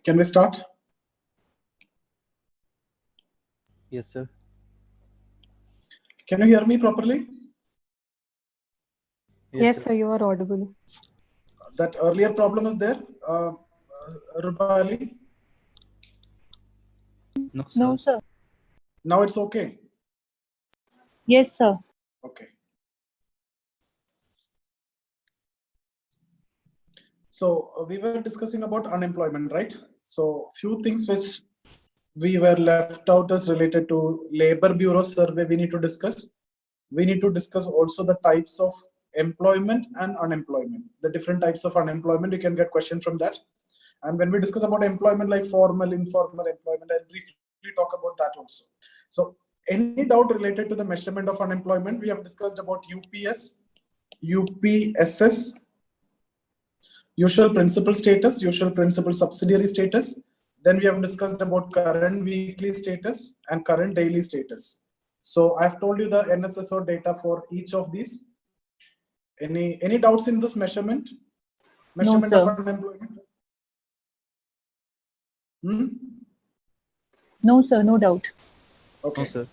Can we start? Yes, sir. Can you hear me properly? Yes, sir, you are audible. That earlier problem is there, Rupali? No, sir. No, sir. Now it's okay. Yes, sir. Okay. So we were discussing about unemployment, right? So few things which we were left out is related to Labor Bureau survey we need to discuss. We need to discuss also the types of employment and unemployment. The different types of unemployment, you can get question from that. And when we discuss about employment like formal, informal employment, I'll briefly talk about that also. So any doubt related to the measurement of unemployment, we have discussed about UPS, UPSS, usual principal status, usual principal subsidiary status. Then we have discussed about current weekly status and current daily status. So I've told you the NSSO data for each of these. Any doubts in this measurement? No, Measurement sir. of unemployment? No, sir, no doubt. Okay. No, sir.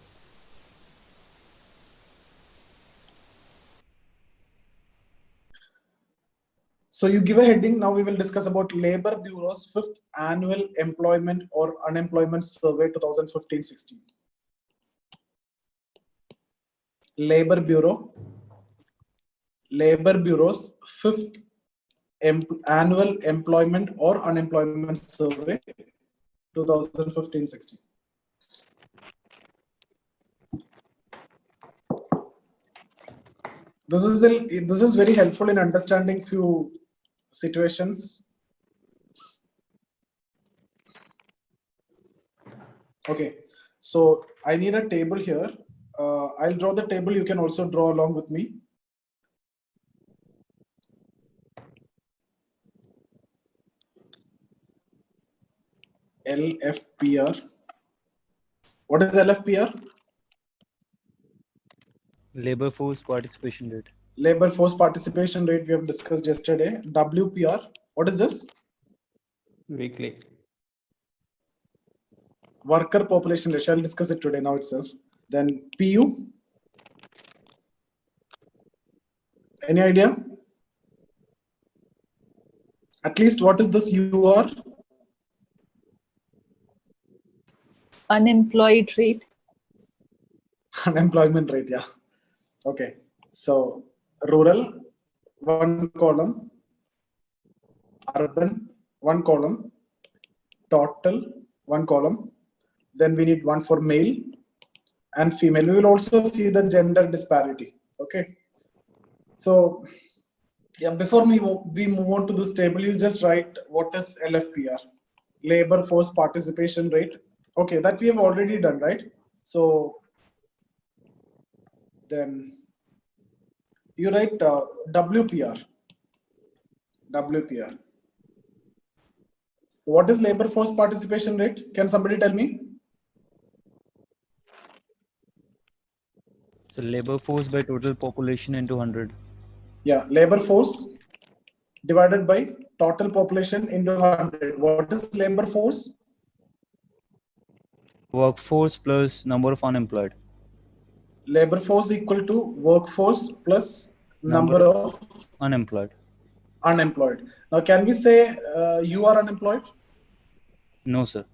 So you give a heading. Now we will discuss about Labor Bureau's 5th Annual Employment or Unemployment Survey 2015-16. Labor Bureau's 5th Annual Employment or Unemployment Survey 2015-16. This is very helpful in understanding few situations. Okay, so I need a table here. I'll draw the table. You can also draw along with me. LFPR. What is LFPR? Labor force participation rate. Labor force participation rate we have discussed yesterday. WPR. What is this? Weekly. Worker population ratio. I'll discuss it today now itself. Then PU. Any idea? At least what is this UR? Unemployed rate. Unemployment rate, yeah. Okay. So rural, 1 column. Urban, 1 column. Total, 1 column. Then we need one for male and female. We will also see the gender disparity. Okay. So yeah, before we move on to this table, you just write what is LFPR, labor force participation rate. Okay, that we have already done, right? So then you write WPR. WPR. What is labor force participation rate? Can somebody tell me? So labor force by total population into 100. Yeah, labor force divided by total population into 100. What is labor force? Workforce plus number of unemployed. Labor force equal to workforce plus number of unemployed. Unemployed. Now, can we say you are unemployed? No, sir.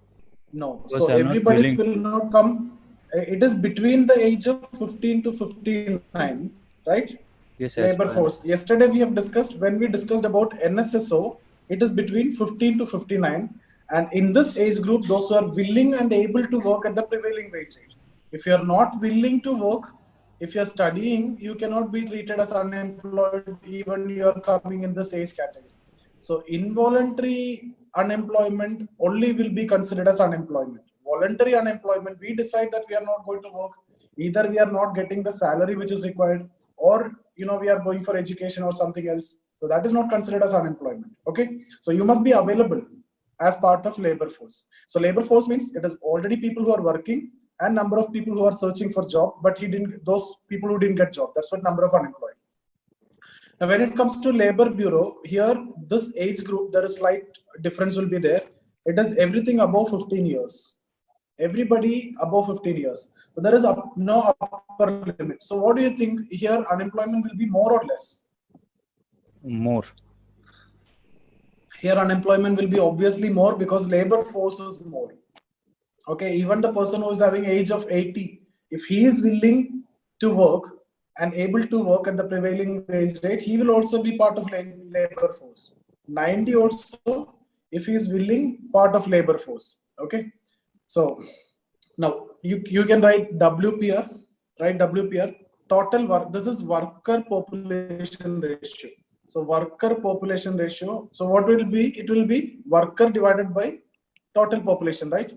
No. Because So I'm not everybody willing. will not come. It is between the age of 15 to 59, right? Yes, Labor force. Yesterday we have discussed, when we discussed about NSSO, it is between 15 to 59. And in this age group, those who are willing and able to work at the prevailing wage rate. If you are not willing to work, if you are studying, you cannot be treated as unemployed even you are coming in this age category. So involuntary unemployment only will be considered as unemployment. Voluntary unemployment, we decide that we are not going to work. Either we are not getting the salary which is required, or we are going for education or something else. So that is not considered as unemployment. Okay. So you must be available as part of labor force. So labor force means it is already people who are working and number of people who are searching for job, but those people who didn't get job. That's what number of unemployed. Now, when it comes to labor bureau, here this age group, there is slight difference will be there. It is everything above 15 years. Everybody above 15 years. So there is no upper limit. So what do you think here? Unemployment will be more or less? More. Here unemployment will be obviously more because labor force is more. Okay, even the person who is having age of 80, if he is willing to work and able to work at the prevailing wage rate, he will also be part of labor force. 90 also, if he is willing, part of labor force. Okay, so now you can write WPR, right? WPR, total work. This is worker population ratio. So worker population ratio. So what will it be? It will be worker divided by total population, right?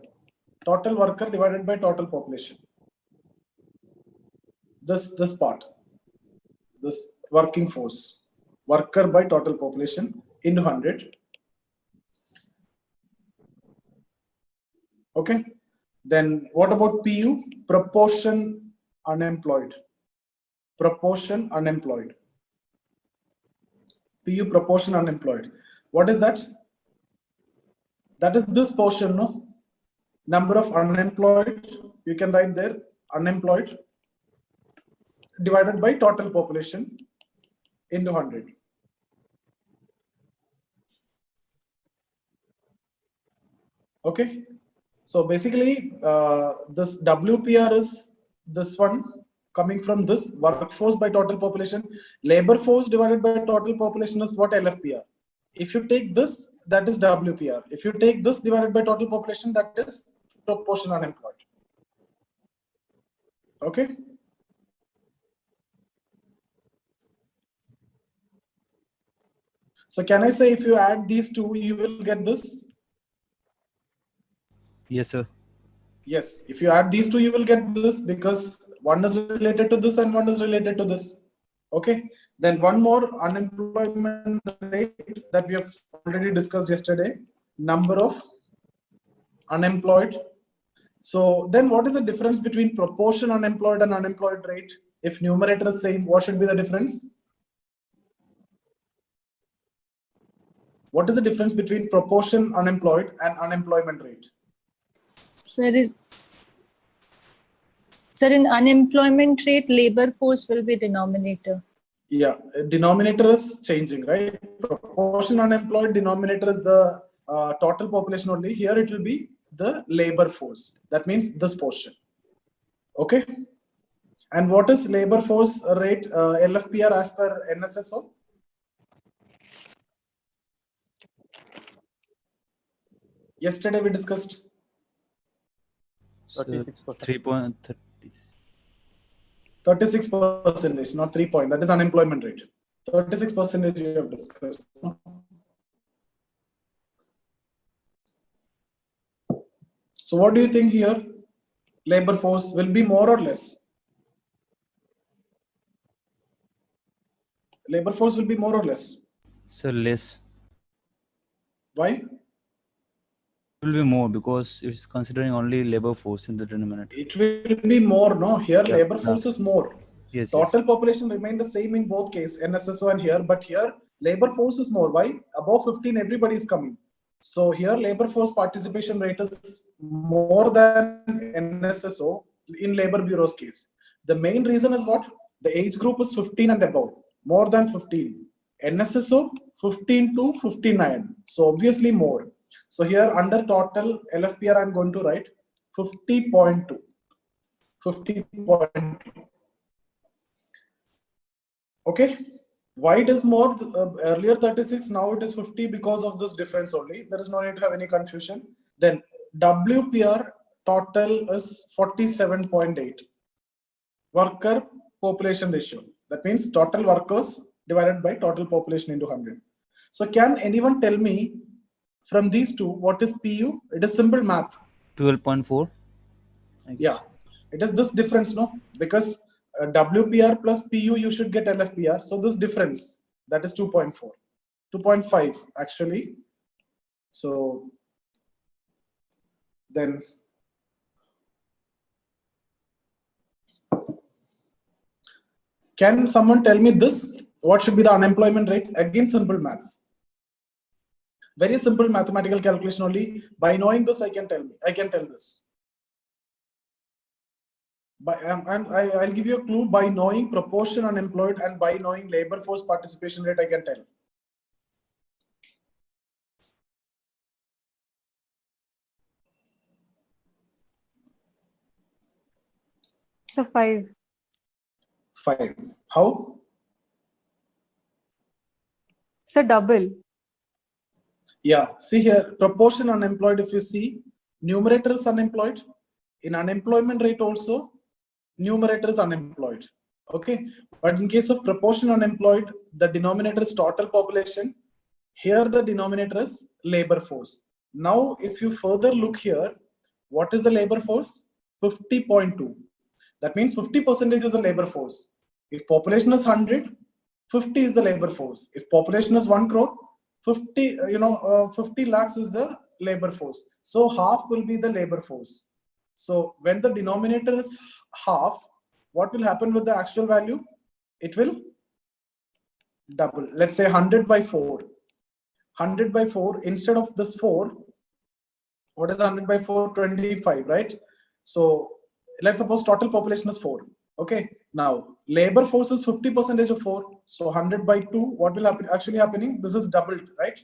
Total worker divided by total population. This part, this working force, worker by total population into 100. Okay. Then what about PU? Proportion unemployed. Proportion unemployed. PU proportion unemployed. What is that? That is this portion, no? Number of unemployed, you can write there, unemployed divided by total population into 100. Okay. So basically, this WPR is this one coming from this workforce by total population. Labor force divided by total population is what? LFPR. If you take this, that is WPR. If you take this divided by total population, that is proportion unemployed. Okay. So can I say if you add these two, you will get this? Yes, sir. Yes, if you add these two, you will get this because one is related to this and one is related to this. Okay. Then one more unemployment rate that we have already discussed yesterday, number of unemployed. So then what is the difference between proportion unemployed and unemployed rate? If numerator is same, what should be the difference? What is the difference between proportion unemployed and unemployment rate? Sir, in unemployment rate, labor force will be denominator. Yeah, denominator is changing, right? Proportion unemployed, denominator is the total population only. Here it will be the labor force. That means this portion. Okay. And what is labor force rate, LFPR as per NSSO? Yesterday we discussed 3.30. 36%, not 3 point. That is unemployment rate. 36% we have discussed. So what do you think here? Labor force will be more or less? Labor force will be more or less. So less. Why? It will be more because it's considering only labor force in the denominator. It will be more, no? Here Yeah, labor force is more. Yes, Total yes. population remain the same in both cases, NSSO and here, but here labor force is more. Why? Above 15, everybody is coming. So here labor force participation rate is more than NSSO in labor bureau's case. The main reason is what? The age group is 15 and above, more than 15. NSSO 15 to 59. So obviously more. So here under total LFPR, I'm going to write 50.2. 50.2. Okay. Why it is more? Earlier 36, now it is 50 because of this difference only. There is no need to have any confusion. Then WPR total is 47.8. Worker population ratio. That means total workers divided by total population into 100. So can anyone tell me from these two what is PU? It is simple math. 12.4. Yeah, it is this difference, no? Because WPR plus PU, you should get LFPR. So this difference, that is 2.4, 2.5 actually. So then can someone tell me this? what should be the unemployment rate? Again, simple maths. Very simple mathematical calculation only. By knowing this, I can tell this. I'll give you a clue. By knowing proportion unemployed and by knowing labor force participation rate, I can tell. So 5. 5. How? So double. Yeah, see here, proportion unemployed, if you see, numerator is unemployed. In unemployment rate also, numerator is unemployed. Okay, but in case of proportion unemployed, the denominator is total population. Here the denominator is labor force. Now, if you further look here, what is the labor force? 50.2. That means 50% is the labor force. If population is 100, 50 is the labor force. If population is 1 crore, 50 lakhs is the labor force. So half will be the labor force. So when the denominator is half, what will happen with the actual value? It will double. Let's say 100 by 4. 100 by 4, instead of this 4, what is 100 by 4? 25, right? So let's suppose total population is 4. Okay, now labor force is 50% of 4. So 100 by 2, what will happen? Actually happening, this is doubled, right?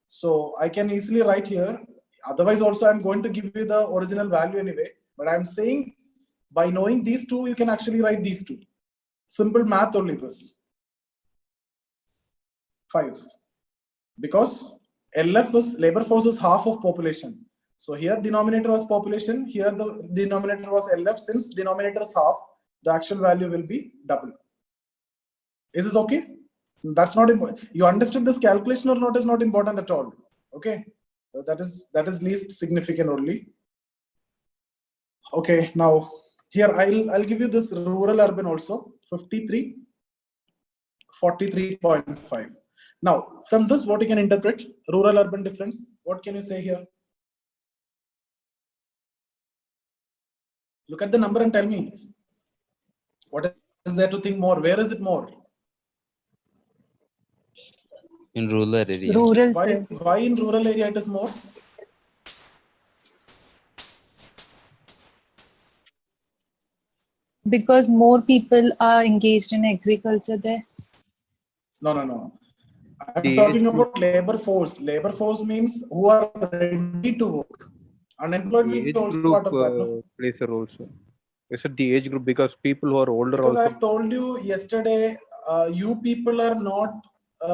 So I can easily write here. Otherwise also I'm going to give you the original value anyway, but I'm saying by knowing these two, you can actually write these two. Simple math only this. 5. Because LF is labor force is half of population. So here denominator was population, here the denominator was LF. Since denominator is half, the actual value will be double. Is this okay? That's not important. You understood this calculation or not is not important at all. Okay, so that is least significant only. Okay, now here I'll give you this rural urban also 53, 43.5. Now from this, what you can interpret rural urban difference? What can you say here? Look at the number and tell me what is there to think more. Where is it more? In rural area. Rural, sir. Why in rural area it is more? Because more people are engaged in agriculture there. No. I'm The talking age about labor force. Labor force means who are ready to work. Unemployed will The be age also group part of that. No? plays a role, sir. Is it the age group? Because people who are older Because also. I've told you yesterday, you people are not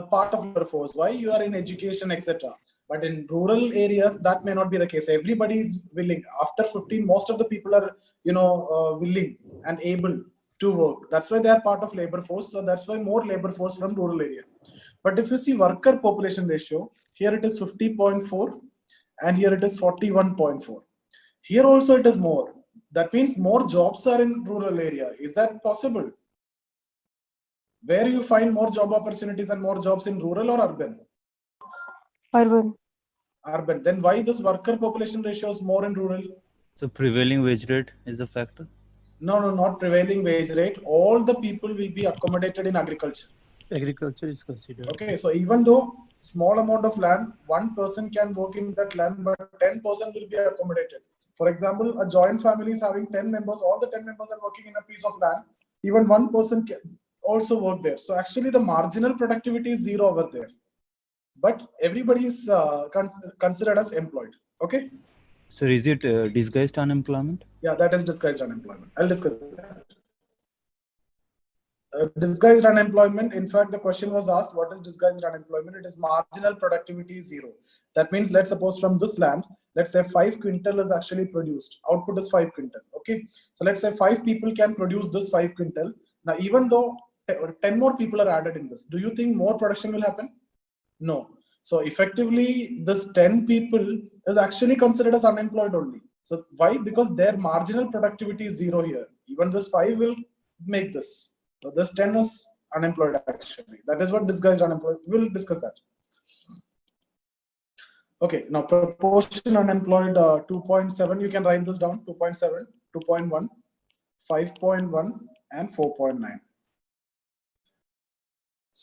part of labor force. Why? You are in education, etc. But in rural areas, that may not be the case. Everybody is willing. After 15, most of the people are, willing and able to work. That's why they are part of labor force. So that's why more labor force from rural area. But if you see worker population ratio, here it is 50.4 and here it is 41.4. Here also it is more. That means more jobs are in rural area. Is that possible? Where you find more job opportunities and more jobs in rural or urban? Urban. Urban. Then why this worker population ratio is more in rural? So prevailing wage rate is a factor? No, not prevailing wage rate. All the people will be accommodated in agriculture. Agriculture is considered. Okay, so even though small amount of land, one person can work in that land, but 10% will be accommodated. For example, a joint family is having 10 members, all the 10 members are working in a piece of land. Even one person can also work there. So actually the marginal productivity is zero over there. But everybody is considered as employed. Okay? So is it disguised unemployment? Yeah, that is disguised unemployment. I'll discuss that. Disguised unemployment, in fact, the question was asked, what is disguised unemployment? It is marginal productivity is zero. That means, let's suppose from this land, let's say 5 quintal is actually produced. Output is 5 quintal. Okay. So let's say 5 people can produce this 5 quintal. Now, even though 10 more people are added in this, do you think more production will happen? No. So effectively, this 10 people is actually considered as unemployed only. So why? Because their marginal productivity is zero here. Even this 5 will make this. So this 10 is unemployed actually. That is what disguised unemployed. We'll discuss that. Okay, now proportion unemployed 2.7. You can write this down: 2.7, 2.1, 5.1, and 4.9.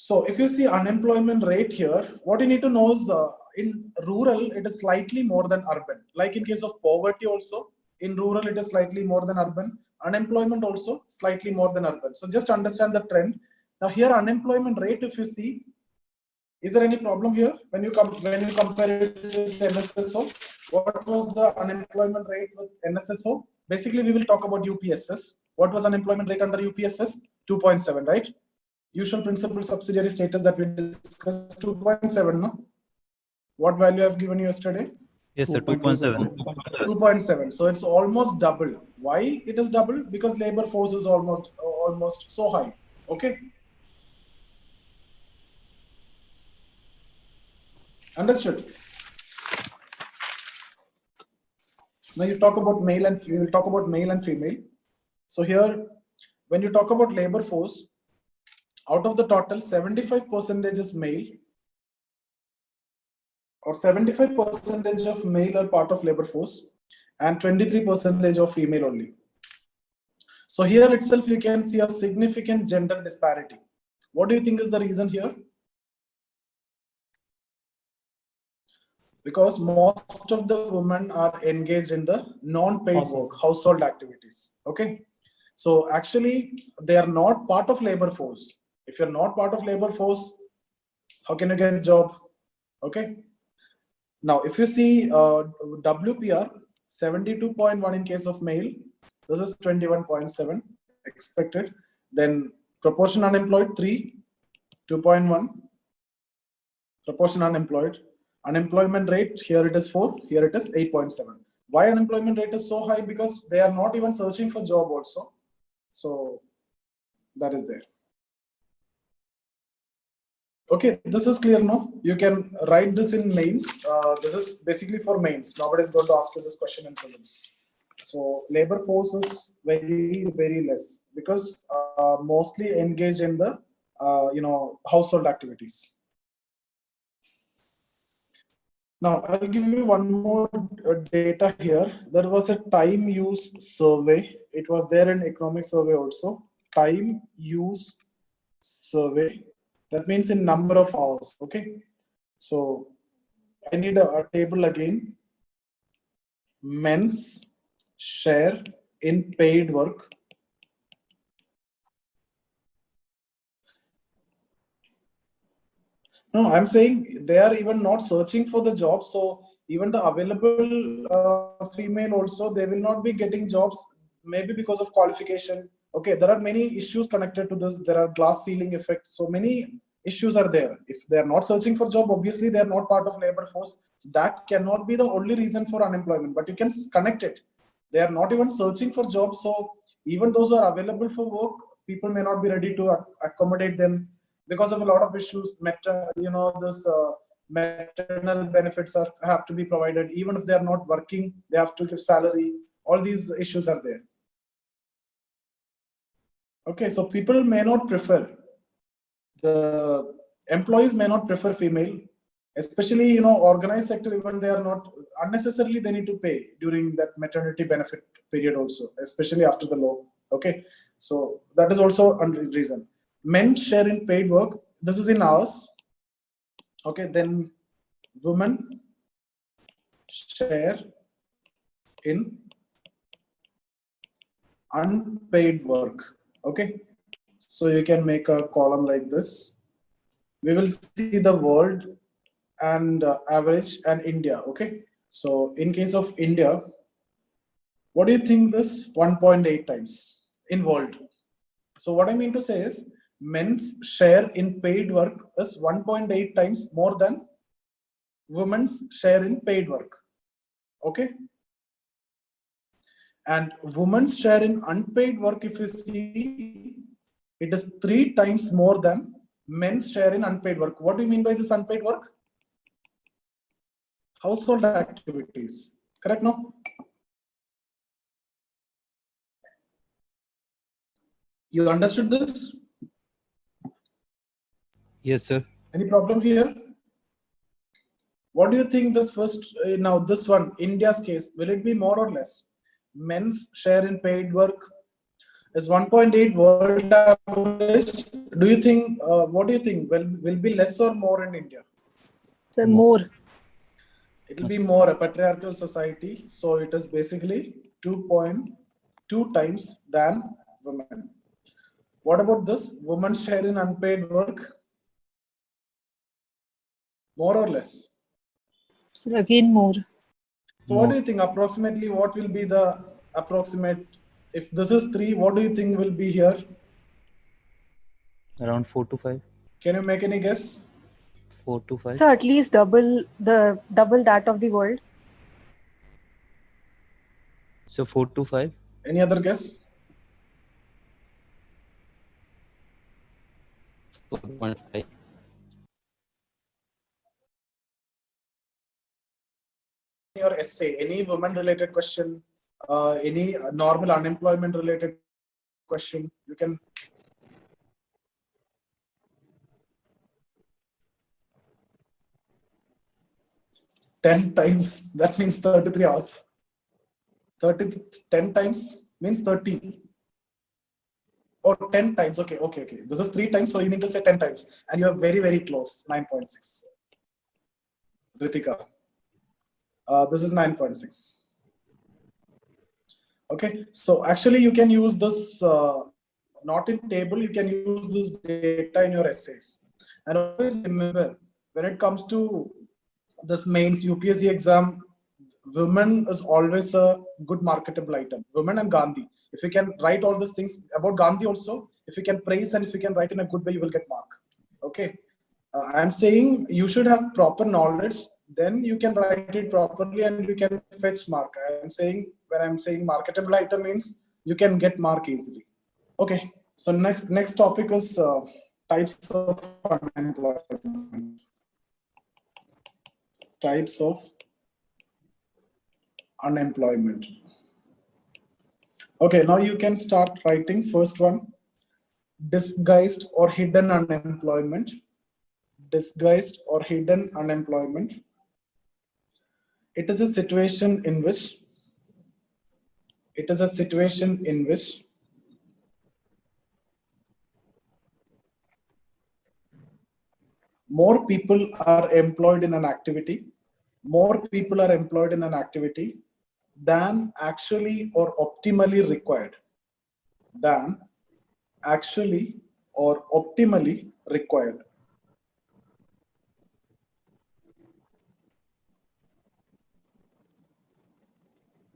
So if you see unemployment rate here, what you need to know is in rural, it is slightly more than urban. Like in case of poverty also, in rural, it is slightly more than urban. Unemployment also slightly more than urban. So just understand the trend. Now here unemployment rate, if you see, is there any problem here when you compare it with NSSO? What was the unemployment rate with NSSO? Basically, we will talk about UPSS. What was unemployment rate under UPSS? 2.7, right? Usual principal subsidiary status that we discussed, 2.7, no? What value I've given you yesterday? Yes, sir. 2.7. 2.7. So it's almost double. Why it is double? Because labor force is almost so high. Okay. Understood. Now you talk about male and we will talk about male and female. So here, when you talk about labor force, out of the total, 75% is male, or 75% of male are part of labor force, and 23% of female only. So here itself, you can see a significant gender disparity. What do you think is the reason here? Because most of the women are engaged in the non-paid work, household activities. Okay. So actually, they are not part of labor force. If you're not part of labor force, how can you get a job? Okay. Now, if you see WPR, 72.1 in case of male, this is 21.7 expected. Then proportion unemployed, 3, 2.1. Proportion unemployed. Unemployment rate, here it is 4, here it is 8.7. Why unemployment rate is so high? Because they are not even searching for job also. So that is there. Okay, this is clear, no? You can write this in mains. This is basically for mains. Nobody is going to ask you this question in prelims. So labor force is very, very less because mostly engaged in the household activities. Now, I'll give you one more data here. There was a time use survey. It was there in economic survey also. Time use survey. That means in number of hours. Okay. So I need a table again. Men's share in paid work. No, I'm saying they are even not searching for the job. So even the available female also, they will not be getting jobs, maybe because of qualification. Okay, there are many issues connected to this. There are glass ceiling effect. So many issues are there. If they are not searching for job, obviously they are not part of labor force. So that cannot be the only reason for unemployment, but you can connect it. They are not even searching for jobs. So even those who are available for work, people may not be ready to accommodate them because of a lot of issues. Maternal benefits have to be provided. Even if they are not working, they have to give salary. All these issues are there. Okay, so people may not prefer, the employees may not prefer female, especially, organized sector, even they are not, unnecessarily they need to pay during that maternity benefit period also, especially after the law. Okay, so that is also a reason. Men share in paid work, this is in hours. Okay, then women share in unpaid work. Okay, so you can make a column like this. We will see the world and average and India. Okay, so in case of India, what do you think this 1.8 times in world? So what I mean to say is men's share in paid work is 1.8 times more than women's share in paid work. Okay, and women's share in unpaid work, if you see, it is 3 times more than men's share in unpaid work. What do you mean by this unpaid work? Household activities. Correct, no? You understood this? Yes, sir. Any problem here? What do you think this first, now this one, India's case, will it be more or less? Men's share in paid work Is 1.8 world average? Do you think, what do you think? Will be less or more in India? So more. It will be more a patriarchal society. So it is basically 2.2 times than women. What about this? Women's share in unpaid work? More or less? So again more. So what do you think approximately what will be the approximate, if this is 3, what do you think will be here? Around 4 to 5. Can you make any guess? 4 to 5. So at least double that of the world. So 4 to 5. Any other guess? 4.5. Your essay, any women related question, any normal unemployment related question, you can. Ten times, that means 33 hours. 10 times means 30. Or 10 times, okay. This is 3 times, so you need to say 10 times. And you are very, very close, 9.6. Ritika. This is 9.6. Okay, so actually you can use this, not in table, you can use this data in your essays. And always remember, when it comes to this mains UPSC exam, women is always a good marketable item. Women and Gandhi. If you can write all these things about Gandhi also, if you can praise and if you can write in a good way, you will get mark. Okay. I'm saying you should have proper knowledge, then you can write it properly and you can fetch mark. I'm saying, when I'm saying marketable item means you can get mark easily. Okay. So next topic is types of unemployment. Types of unemployment. Okay, now you can start writing. First one, disguised or hidden unemployment. Disguised or hidden unemployment. It is a situation in which more people are employed in an activity. More people are employed in an activity than actually or optimally required. Than actually or optimally required.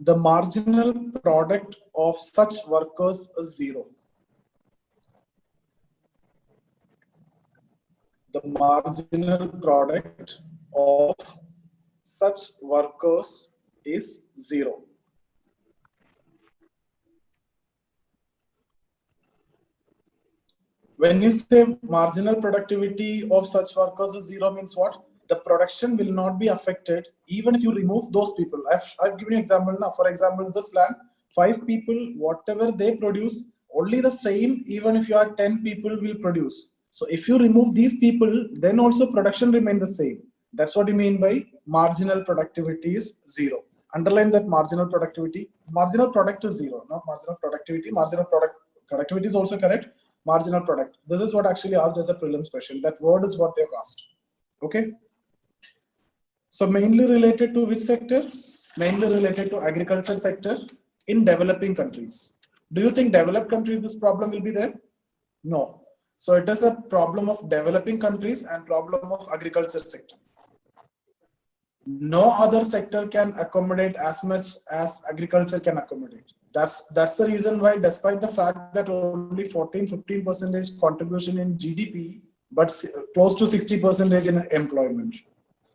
The marginal product of such workers is zero. The marginal product of such workers is zero. When you say marginal productivity of such workers is zero means what? The production will not be affected even if you remove those people. I've given you an example now. For example, this land, 5 people, whatever they produce, only the same, even if you are 10 people will produce. So if you remove these people, then also production remain the same. That's what you mean by marginal productivity is zero. Underline that marginal productivity. Marginal product is zero, not marginal productivity. Marginal productivity is also correct. Marginal product. This is what actually asked as a prelims question. That word is what they've asked. Okay. So mainly related to which sector? Mainly related to agriculture sector in developing countries. Do you think developed countries this problem will be there? No. So it is a problem of developing countries and problem of agriculture sector. No other sector can accommodate as much as agriculture can accommodate. That's the reason why, despite the fact that only 14-15% contribution in GDP, but close to 60% in employment.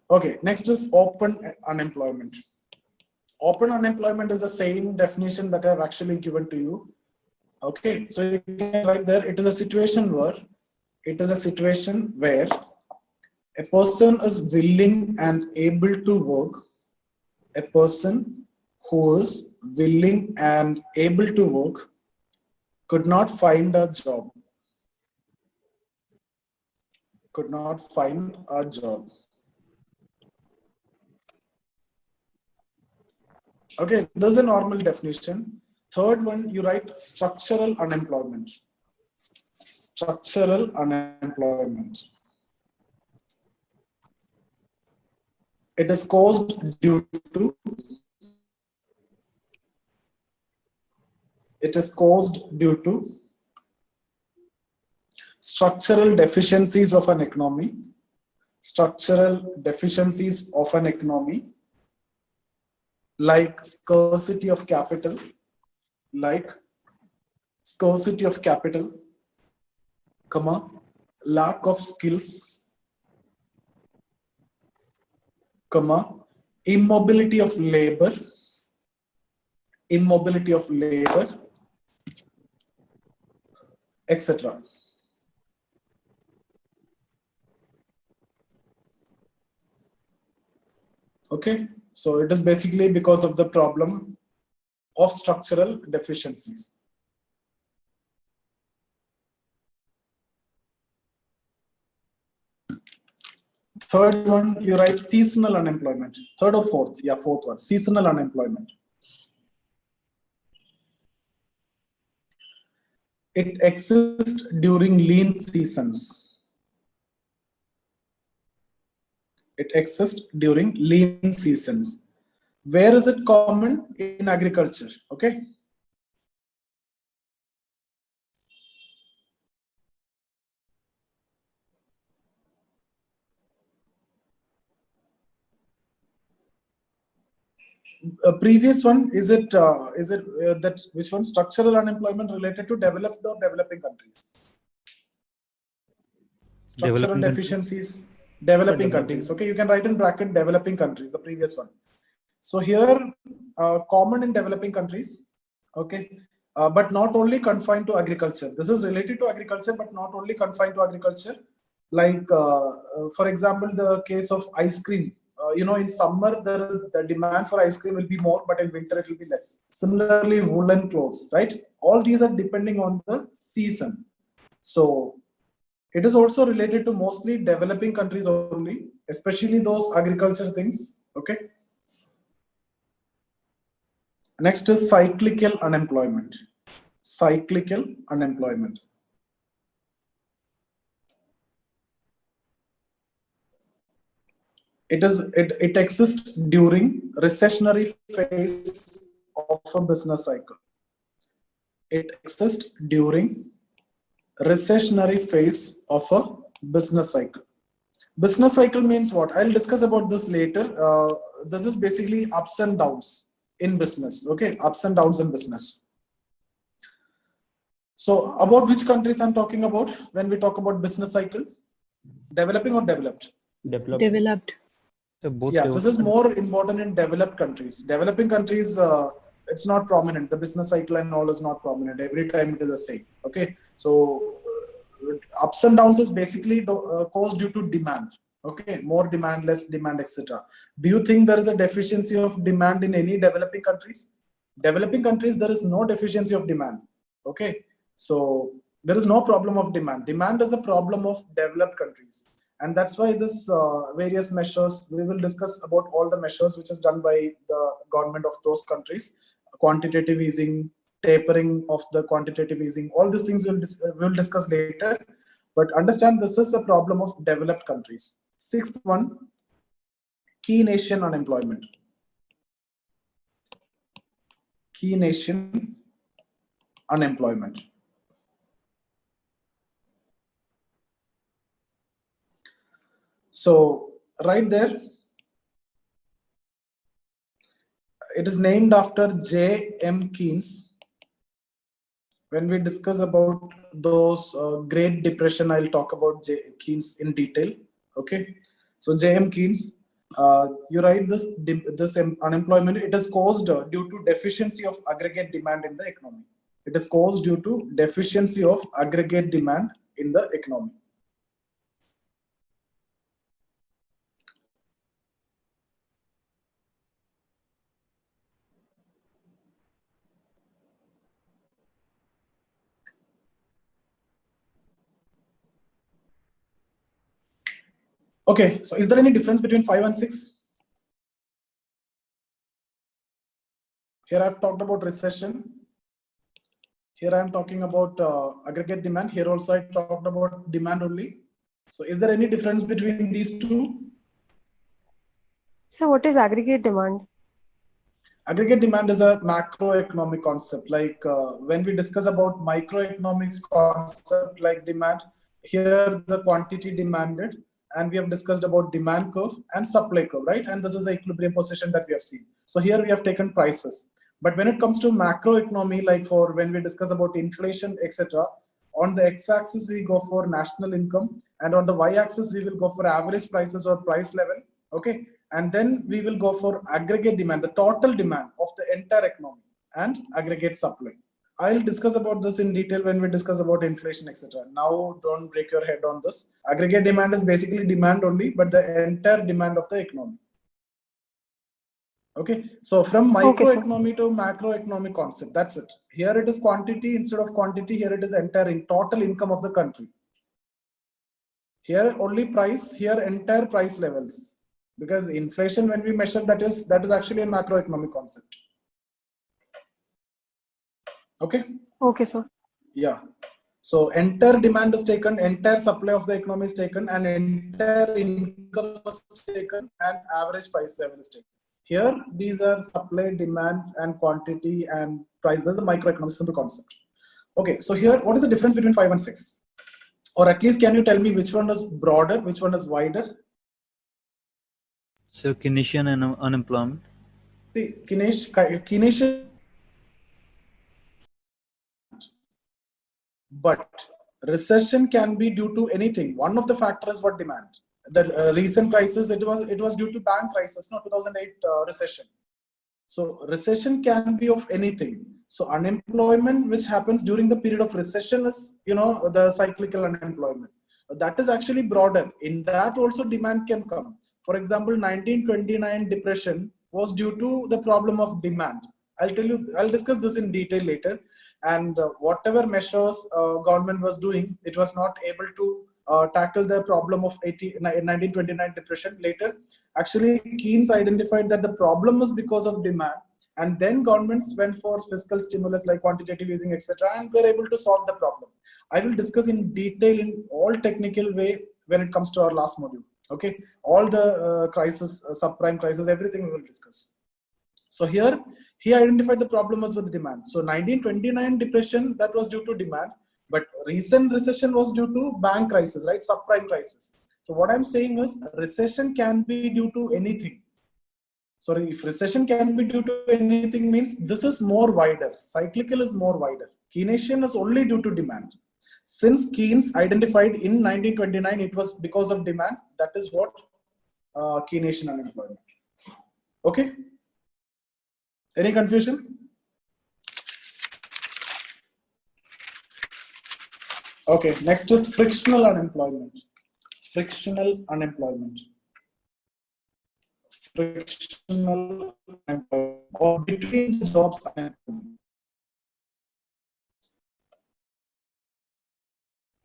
Okay, next is open unemployment. Open unemployment is the same definition that I've actually given to you. Okay, so you can write there, it is a situation where a person is willing and able to work. A person who is willing and able to work could not find a job. Could not find a job. Okay, this is a normal definition. Third one, you write structural unemployment. Structural unemployment. It is caused due to structural deficiencies of an economy. Structural deficiencies of an economy, like scarcity of capital, comma, lack of skills, comma, immobility of labor, etc. Okay, so it is basically because of the problem of structural deficiencies. Third one, you write seasonal unemployment. Third or fourth? Yeah, fourth one, seasonal unemployment. It exists during lean seasons. It exists during lean seasons. Where is it common? In agriculture. Okay. Previous one, is it that which one? Structural unemployment related to developed or developing countries? Structural Developing deficiencies, developing countries. Okay, you can write in bracket developing countries, the previous one. So here, common in developing countries, okay, but not only confined to agriculture. This is related to agriculture, but not only confined to agriculture. Like, for example, the case of ice cream. In summer, the demand for ice cream will be more, but in winter it will be less. Similarly, woolen clothes, right? All these are depending on the season. So it is also related to mostly developing countries only, especially those agriculture things. Okay. Next is cyclical unemployment. Cyclical unemployment. It exists during recessionary phase of a business cycle. It exists during recessionary phase of a business cycle. Business cycle means what? I'll discuss about this later. This is basically ups and downs in business. Okay, ups and downs in business. So about which countries I'm talking about when we talk about business cycle? Developing or developed? Developed. So both Yeah, so this is more important in developed countries. Developing countries, it's not prominent. The business cycle and all is not prominent. Every time it is the same. Okay, so ups and downs is basically caused due to demand. Okay, more demand, less demand, etc. Do you think there is a deficiency of demand in any developing countries? Developing countries, there is no deficiency of demand. Okay, so there is no problem of demand. Demand is the problem of developed countries. And that's why this various measures, we will discuss about all the measures which is done by the government of those countries, quantitative easing, tapering of the quantitative easing, all these things we'll discuss later. But understand this is a problem of developed countries. Sixth one, Keynesian unemployment. Keynesian unemployment. So right there, it is named after J.M. Keynes. When we discuss about those Great Depression, I'll talk about Keynes in detail. Okay, so J.M. Keynes, you write this unemployment. It is caused due to deficiency of aggregate demand in the economy. It is caused due to deficiency of aggregate demand in the economy. Okay, so is there any difference between 5 and 6? Here I've talked about recession. Here I am talking about aggregate demand. Here also I talked about demand only. So is there any difference between these two? So what is aggregate demand? Aggregate demand is a macroeconomic concept. Like when we discuss about microeconomics concept like demand, here the quantity demanded, and we have discussed about demand curve and supply curve, right? And this is the equilibrium position that we have seen. So here we have taken prices. But when it comes to macroeconomy, like for when we discuss about inflation, etc., on the x-axis we go for national income, and on the y-axis we will go for average prices or price level. Okay, and then we will go for aggregate demand, the total demand of the entire economy, and aggregate supply. I'll discuss about this in detail when we discuss about inflation, etc. Now, don't break your head on this. Aggregate demand is basically demand only, but the entire demand of the economy. Okay, so from microeconomy to macroeconomic concept, that's it. Here it is quantity instead of quantity. Here it is entire in total income of the country. Here only price, here entire price levels. Because inflation, when we measure, that is actually a macroeconomic concept. Okay. Okay, sir. Yeah. So entire demand is taken, entire supply of the economy is taken, and entire income is taken, and average price level is taken. Here, these are supply, demand, and quantity and price. This is a microeconomic simple concept. Okay. So here, what is the difference between 5 and 6? Or at least, can you tell me which one is broader, which one is wider? So Keynesian and unemployment. See, Keynesian, but recession can be due to anything. One of the factors was demand. The recent crisis, it was due to bank crisis, no, 2008 recession. So recession can be of anything. So unemployment, which happens during the period of recession, is the cyclical unemployment. That is actually broader. In that also demand can come. For example, 1929 depression was due to the problem of demand. I'll discuss this in detail later. And whatever measures government was doing, it was not able to tackle the problem of 1929 depression. Later, actually, Keynes identified that the problem was because of demand. And then governments went for fiscal stimulus like quantitative easing, etc., and were able to solve the problem. I will discuss in detail in all technical way when it comes to our last module. Okay, all the crisis, subprime crisis, everything we will discuss. So here, he identified the problem was with demand. So 1929 depression, that was due to demand, but recent recession was due to bank crisis, right? Subprime crisis. So what I'm saying is recession can be due to anything. Sorry, if recession can be due to anything means this is more wider. Cyclical is more wider. Keynesian is only due to demand. Since Keynes identified in 1929, it was because of demand. That is what Keynesian unemployment. Okay. Any confusion? Okay, next is frictional unemployment. Frictional unemployment. Frictional unemployment, or between the jobs unemployment.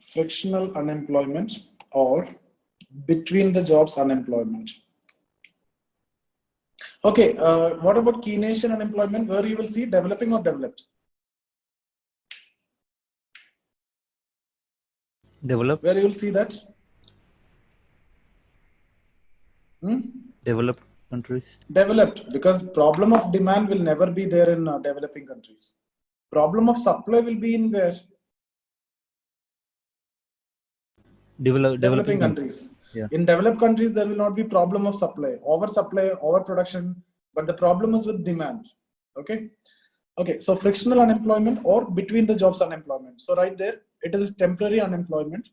Frictional unemployment or between the jobs unemployment. Okay, what about Keynesian unemployment, where you will see developing or developed? Developed. Where you will see that? Developed countries. Developed, because problem of demand will never be there in developing countries. Problem of supply will be in where? Developing countries. Yeah. In developed countries, there will not be problem of supply, overproduction, but the problem is with demand. Okay. Okay. So frictional unemployment or between the jobs unemployment. So right there, it is a temporary unemployment.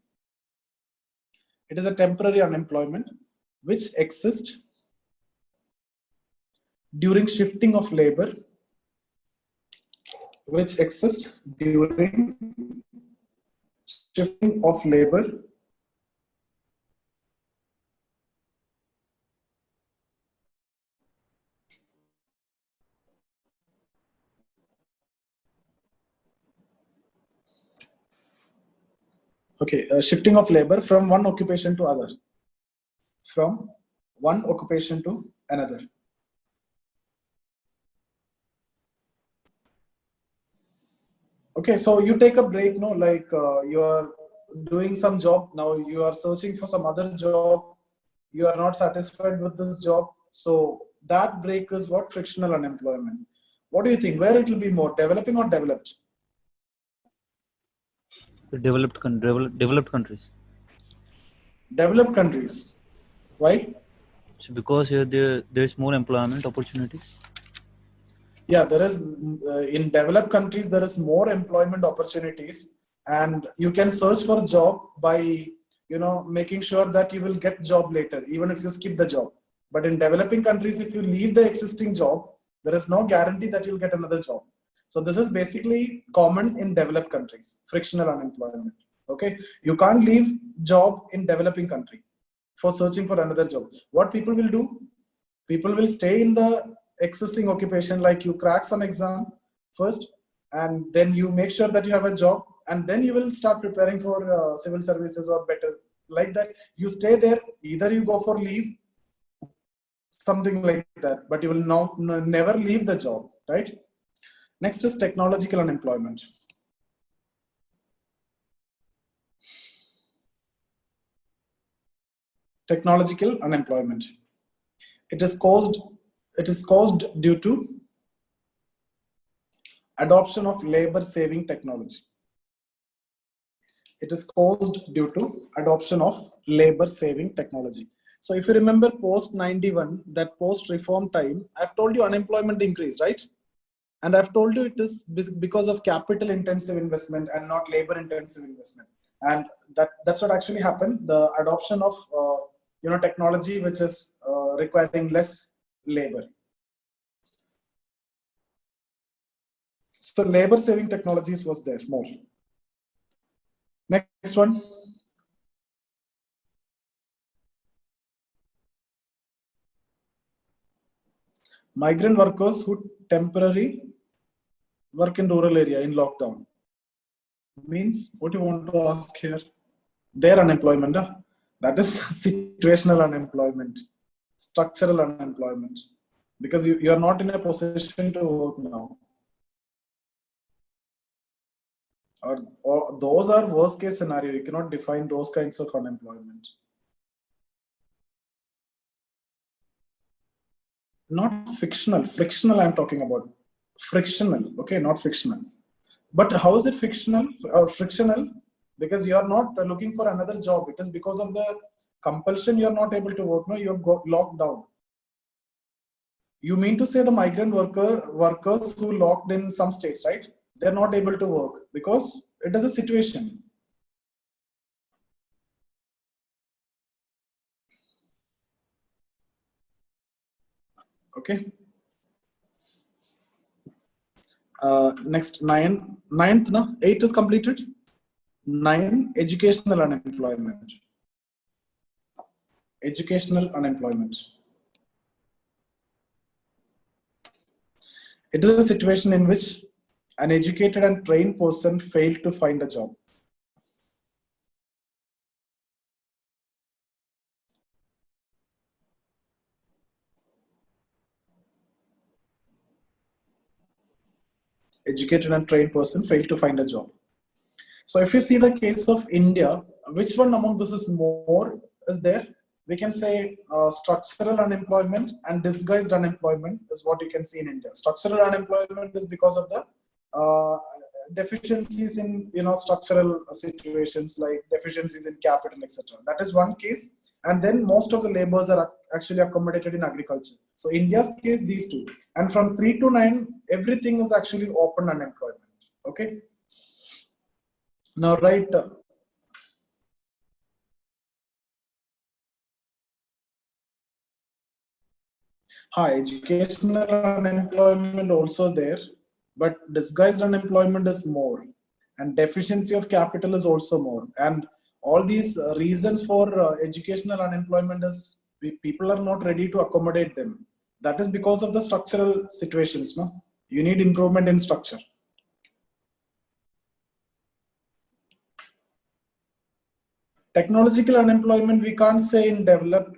It is a temporary unemployment which exists during shifting of labor, which exists during shifting of labor shifting of labor from one occupation to other, from one occupation to another. Okay, so you take a break, no, like you are doing some job, now you are searching for some other job, you are not satisfied with this job, so that break is what? Frictional unemployment. What do you think, where it will be more, developing or developed? The developed countries. Developed countries. Why? So because here there is more employment opportunities. Yeah, there is in developed countries there is more employment opportunities, and you can search for a job by making sure that you will get job later even if you skip the job. But in developing countries, if you leave the existing job, there is no guarantee that you'll get another job. So this is basically common in developed countries, frictional unemployment. Okay, you can't leave job in developing country for searching for another job. What people will do, people will stay in the existing occupation, like you crack some exam first and then you make sure that you have a job, and then you will start preparing for civil services or better, like that. You stay there, either you go for leave, something like that, but you will never leave the job, right? Next is technological unemployment. Technological unemployment. It is caused due to adoption of labor saving technology. It is caused due to adoption of labor saving technology. So if you remember post 91, that post reform time, I've told you unemployment increased, right? And I've told you it is because of capital intensive investment and not labor intensive investment. And that's what actually happened. The adoption of technology which is requiring less labor. So labor saving technologies was there more. Next one. Migrant workers who temporary work in rural area in lockdown. Means, what you want to ask here? Their unemployment, that is situational unemployment, structural unemployment, because you are not in a position to work now. Or those are worst case scenario. You cannot define those kinds of unemployment. Not fictional, frictional I'm talking about. Frictional, okay, not fictional. But how is it fictional or frictional? Because you are not looking for another job. It is because of the compulsion you are not able to work. No, you have got locked down. You mean to say the migrant workers who locked in some states, right? They're not able to work because it is a situation. Okay. Next, ninth, 8 is completed. 9, educational unemployment. Educational unemployment. It is a situation in which an educated and trained person failed to find a job. Educated and trained person failed to find a job. So if you see the case of India, which one among this is more is there? We can say structural unemployment and disguised unemployment is what you can see in India. Structural unemployment is because of the deficiencies in structural situations like deficiencies in capital, etc. That is one case. And then most of the laborers are actually accommodated in agriculture. So India's case, these two. And from 3 to 9, everything is actually open unemployment. Okay. Now, right. Educational unemployment also there, but disguised unemployment is more, and deficiency of capital is also more. And all these reasons for educational unemployment is people are not ready to accommodate them. That is because of the structural situations. No, you need improvement in structure. Technological unemployment, we can't say in developed.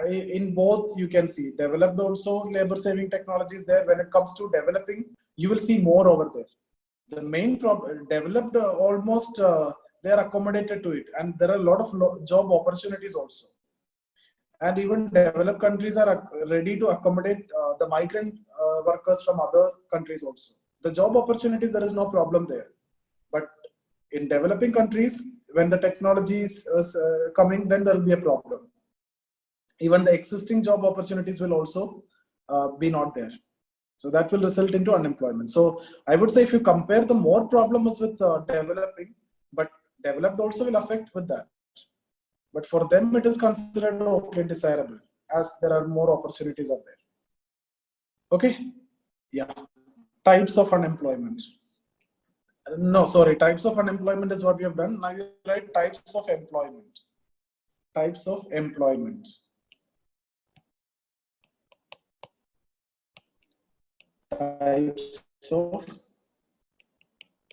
In both you can see developed also labor saving technologies there. When it comes to developing, you will see more over there. The main problem, developed almost, they are accommodated to it. And there are a lot of job opportunities also. And even developed countries are ready to accommodate the migrant workers from other countries also. The job opportunities, there is no problem there. But in developing countries, when the technology is coming, then there will be a problem. Even the existing job opportunities will also be not there. So that will result into unemployment. So I would say if you compare, the more problems with developing, but developed also will affect with that. But for them, it is considered okay, desirable, as there are more opportunities out there. Okay? Yeah. Types of unemployment. No, sorry. Types of unemployment is what we have done. Now you write types of employment. Types of employment. Types of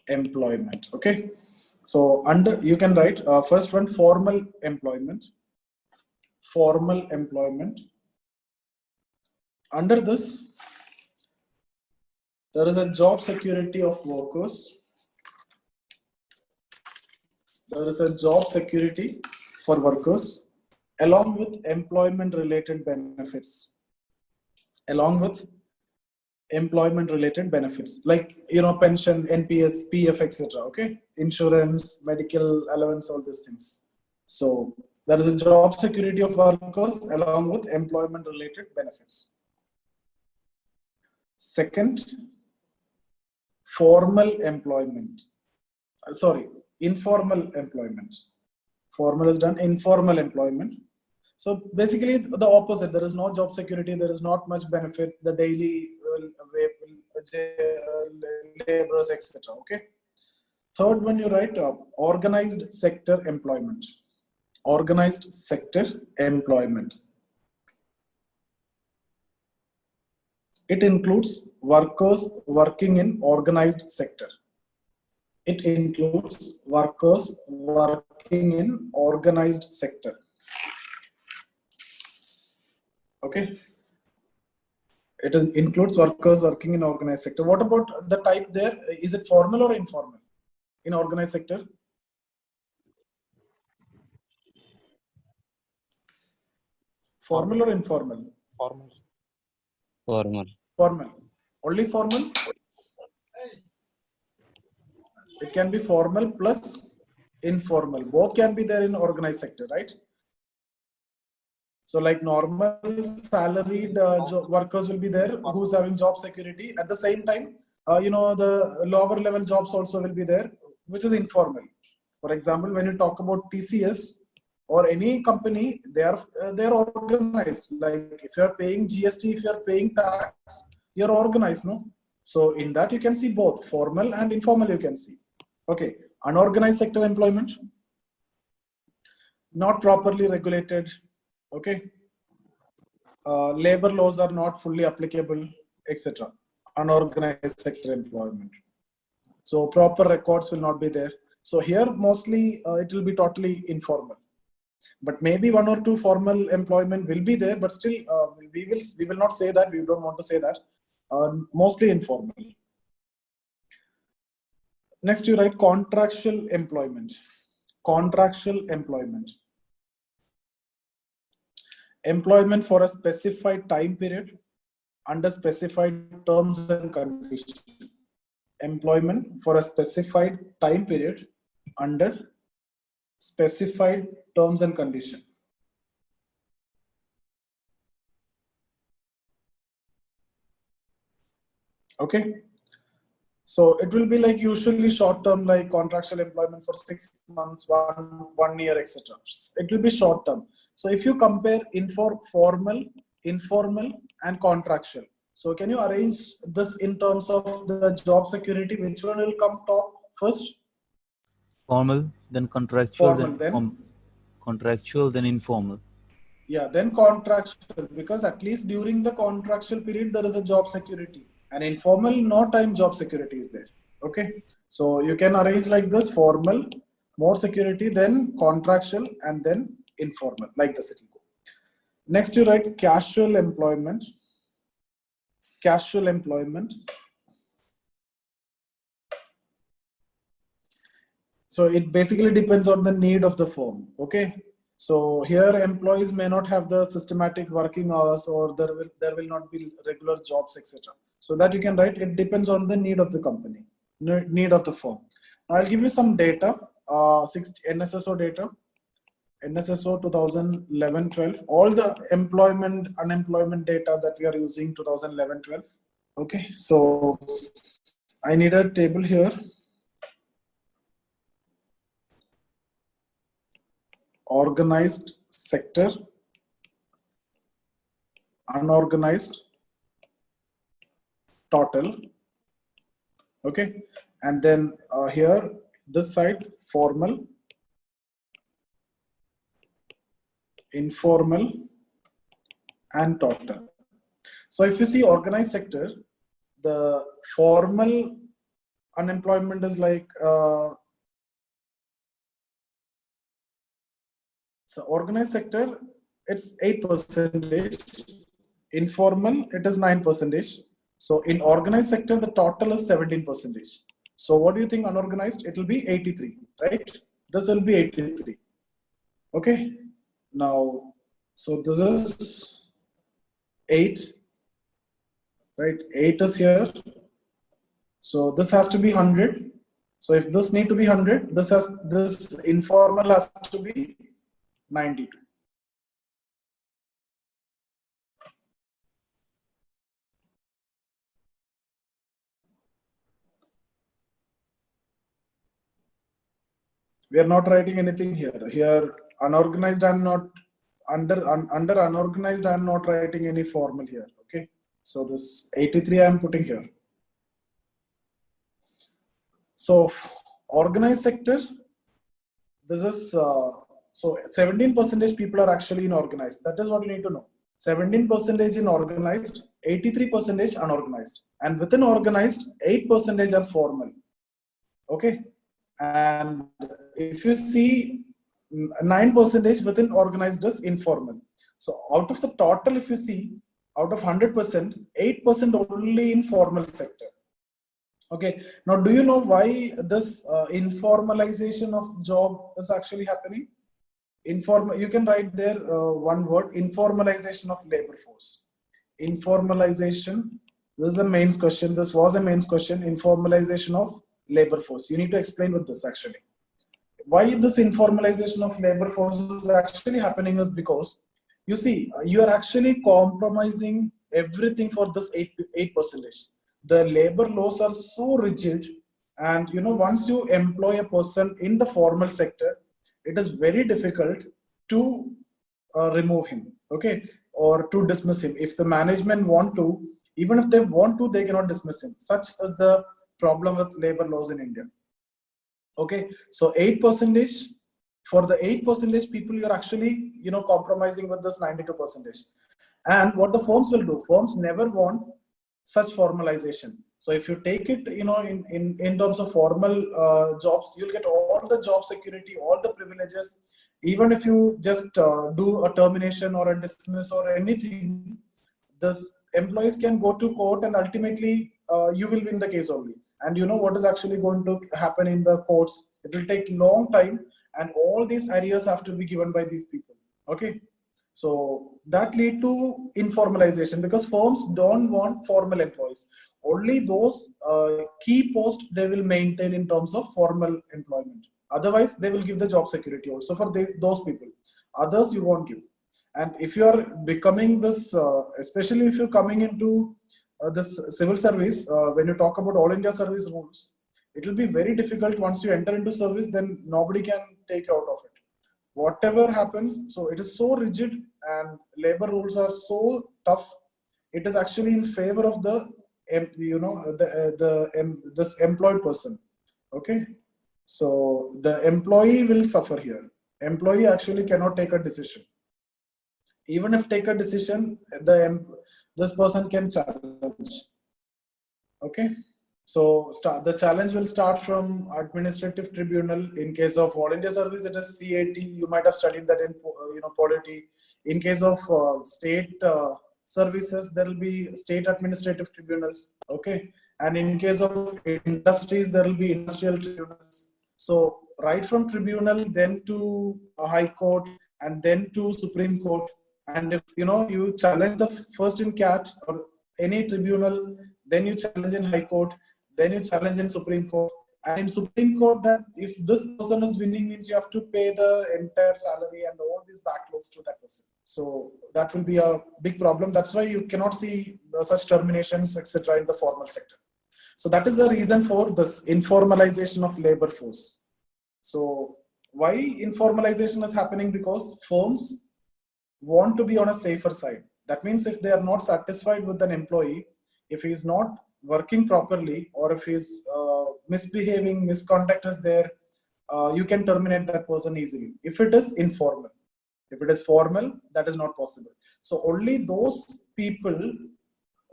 employment. Okay. So under, you can write first one, formal employment. Formal employment. Under this, there is a job security of workers. There is a job security for workers along with employment related benefits. Along with employment related benefits like, you know, pension, NPS, PF, etc. Okay, insurance, medical allowance, all these things. So there is a job security of workers along with employment related benefits. Second, formal employment. Informal employment. Formal is done, informal employment. So basically the opposite. There is no job security. There is not much benefit. The daily laborers, etc. Okay. Third one, you write organized sector employment. Organized sector employment. It includes workers working in organized sector. It includes workers working in organized sector. Okay. It includes workers working in organized sector. What about the type there? Is it formal or informal in organized sector? Formal or informal? Formal. Formal. Formal. Only formal? It can be formal plus informal. Both can be there in organized sector, right? So like normal salaried workers will be there who's having job security. At the same time, you know, the lower level jobs also will be there, which is informal. For example, when you talk about TCS or any company, they are organized. Like if you are paying GST, if you are paying tax, you are organized, no? So in that you can see both formal and informal. You can see. Okay, unorganized sector employment, not properly regulated. Okay, labor laws are not fully applicable, etc. Unorganized sector employment. So proper records will not be there. So here mostly it will be totally informal. But maybe one or two formal employment will be there, but still we will not say that. We don't want to say that. Mostly informal. Next, you write contractual employment. Contractual employment. Employment for a specified time period under specified terms and conditions. Employment for a specified time period under specified terms and conditions. Okay. So it will be like usually short term, like contractual employment for 6 months, one year, etc. It will be short term. So if you compare formal, informal, and contractual. So can you arrange this in terms of the job security? Which one will come top first? Formal, then contractual, Formal, then contractual, then informal. Yeah, then contractual, because at least during the contractual period there is a job security. And informal, no time job security is there. Okay, so you can arrange like this: formal, more security, then contractual, and then informal, like this it will go. Next, you write casual employment. Casual employment. So it basically depends on the need of the firm. Okay. So here employees may not have the systematic working hours, or there will not be regular jobs, etc. So that you can write, it depends on the need of the company, need of the firm. I'll give you some data, NSSO data, NSSO 2011-12, all the employment, unemployment data that we are using 2011-12. Okay, so I need a table here. Organized sector, unorganized, total. Okay, and then here this side, formal, informal, and total. So if you see organized sector, the formal unemployment is like so organized sector, it's 8%. Informal, it is 9%. So in organized sector, the total is 17%. So what do you think unorganized? It will be 83, right? This will be 83. Okay. Now, so this is 8, right? 8 is here. So this has to be 100. So if this need to be 100, this informal has to be 92. We are not writing anything here. Here, unorganized, I'm not under unorganized, I'm not writing any formal here. Okay. So this 83 I'm putting here. So organized sector, this is so 17% people are actually in organized. That is what you need to know. 17% in organized, 83% unorganized, and within organized, 8% are formal. Okay, and if you see 9% within organized is informal. So out of the total, if you see, out of 100%, 8% only in formal sector. Okay, now do you know why this informalization of job is actually happening? You can write there one word, informalization of labor force. Informalization, this is a mains question, this was a mains question, informalization of labor force. You need to explain with this actually. Why this informalization of labor force is actually happening is because, you see, you are actually compromising everything for this 8%. The labor laws are so rigid, and you know, once you employ a person in the formal sector, it is very difficult to remove him, okay, or to dismiss him. If the management want to, even if they want to, they cannot dismiss him. Such is the problem with labor laws in India. Okay, so 8%, for the 8% people, you're actually, you know, compromising with this 92%. And what the firms will do, firms never want such formalization. So if you take it, you know, in terms of formal jobs, you'll get all the job security, all the privileges. Even if you just do a termination or a dismiss or anything, this employees can go to court, and ultimately you will win the case only. And you know what is actually going to happen in the courts? It will take long time, and all these areas have to be given by these people. Okay. So that lead to informalization, because firms don't want formal employees. Only those key posts they will maintain in terms of formal employment. Otherwise, they will give the job security also for those people. Others you won't give. And if you are becoming this, especially if you're coming into this civil service, when you talk about all India service rules, it will be very difficult once you enter into service, then nobody can take you out of it. Whatever happens, so it is so rigid and labor rules are so tough. It is actually in favor of the, you know, this employed person. Okay, so the employee will suffer here. Employee actually cannot take a decision. Even if take a decision, this person can challenge. Okay. So the challenge will start from administrative tribunal. In case of all India service, it is CAT. You might have studied that in polity. In case of state services, there will be state administrative tribunals. Okay, and in case of industries, there will be industrial tribunals. So right from tribunal, then to a high court, and then to Supreme Court. And if you challenge the first in CAT or any tribunal, then you challenge in high court, then you challenge in Supreme Court. And in Supreme Court, that if this person is winning means you have to pay the entire salary and all these backlogs to that person. So that will be a big problem. That's why you cannot see such terminations, etc., in the formal sector. So that is the reason for this informalization of labor force. So why informalization is happening? Because firms want to be on a safer side. That means if they are not satisfied with an employee, if he is not working properly, or if he's misbehaving, misconduct is there, you can terminate that person easily. If it is informal, if it is formal, that is not possible. So only those people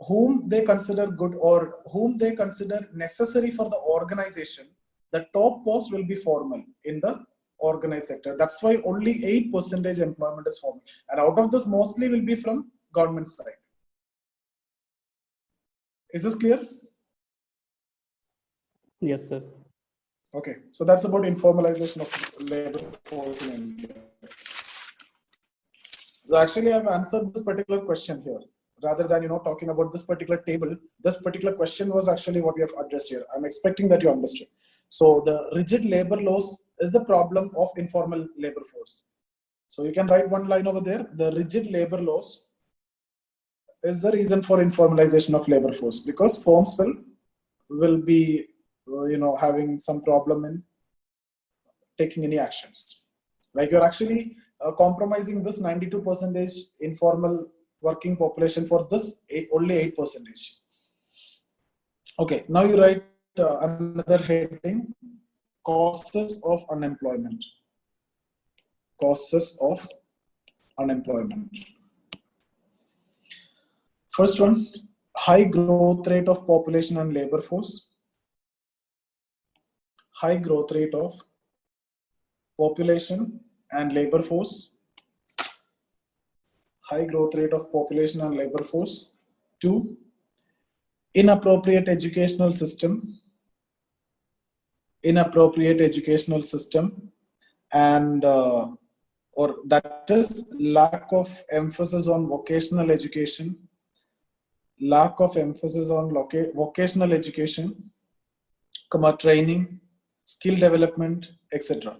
whom they consider good or whom they consider necessary for the organization, the top post will be formal in the organized sector. That's why only 8% employment is formal. And out of this, mostly will be from government side. Is this clear? Yes, sir. Okay, so that's about informalization of labor force in India. So actually, I've answered this particular question here. Rather than talking about this particular table, this particular question was actually what we have addressed here. I'm expecting that you understood. So the rigid labor laws is the problem of informal labor force. So you can write one line over there. The rigid labor laws is the reason for informalization of labor force, because firms will be having some problem in taking any actions. Like you're actually compromising this 92% informal working population for this only 8%. Okay, now you write another heading: causes of unemployment. Causes of unemployment. First one, high growth rate of population and labor force. High growth rate of population and labor force. High growth rate of population and labor force. 2, inappropriate educational system. Inappropriate educational system, and or that is lack of emphasis on vocational education. Lack of emphasis on vocational education, training, skill development, etc.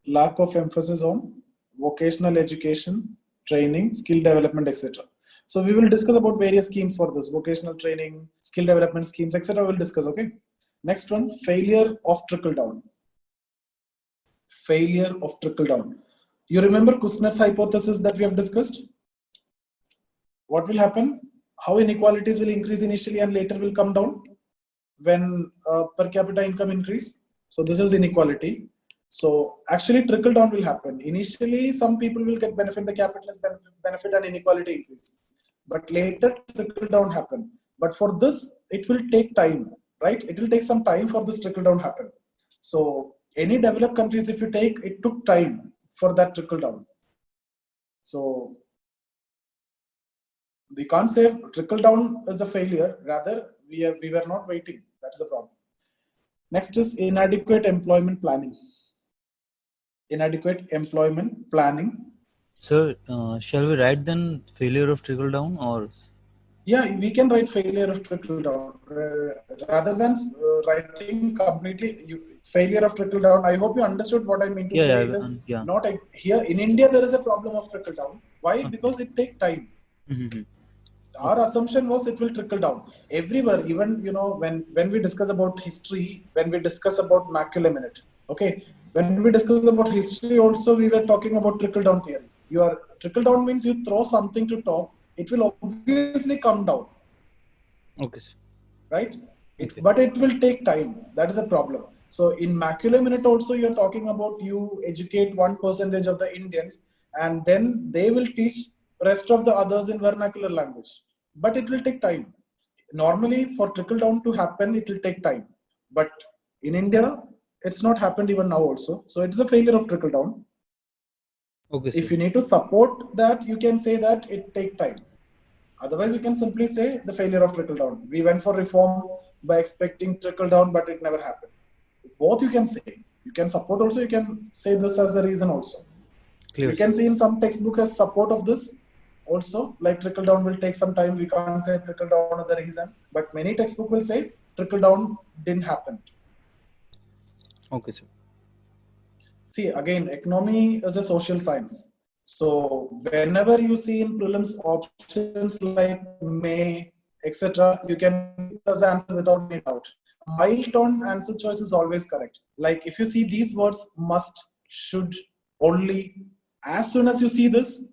Lack of emphasis on vocational education, training, skill development, etc. So we will discuss about various schemes for this: vocational training, skill development schemes, etc. We'll discuss. Okay. Next one, failure of trickle down. Failure of trickle down. You remember Kuznets hypothesis that we have discussed? What will happen? How inequalities will increase initially and later will come down when per capita income increase. So this is inequality. So actually trickle down will happen. Initially, some people will get benefit, the capitalist benefit, and inequality increase. But later trickle down happen. But for this, it will take time, right? It will take some time for this trickle down happen. So any developed countries, if you take, it took time for that trickle down. So we can't say trickle down is the failure. Rather, we were not waiting. That's the problem. Next is inadequate employment planning. Inadequate employment planning. Sir, shall we write then failure of trickle down, or? Yeah, we can write failure of trickle down rather than writing completely failure of trickle down. I hope you understood what I mean to say. It is not here in India. There is a problem of trickle down. Why? Okay. Because it takes time. Our assumption was it will trickle down everywhere. Even when we discuss about history, when we discuss about macula minute, okay. When we discuss about history, also we were talking about trickle down theory. Your trickle down means you throw something to top. It will obviously come down. Okay, sir. Right? But it will take time. That is a problem. So in macula minute also, you are talking about you educate 1% of the Indians, and then they will teach rest of the others in vernacular language. But it will take time. Normally, for trickle down to happen, it will take time. But in India, it's not happened even now also. So it's a failure of trickle down. Okay, sir. If you need to support that, you can say that it take time. Otherwise, you can simply say the failure of trickle down. We went for reform by expecting trickle down, but it never happened. both you can say. You can support also, you can say this as the reason also. Clear. We can see in some textbook as support of this also, like trickle down will take some time. We can't say trickle down as a reason, but many textbook will say trickle down didn't happen. Okay, sir. See, again, economy is a social science. So whenever you see in prelims options like may, etc., you can use as the answer without any doubt. Mild tone answer choice is always correct. Like if you see these words must, should, only, as soon as you see this,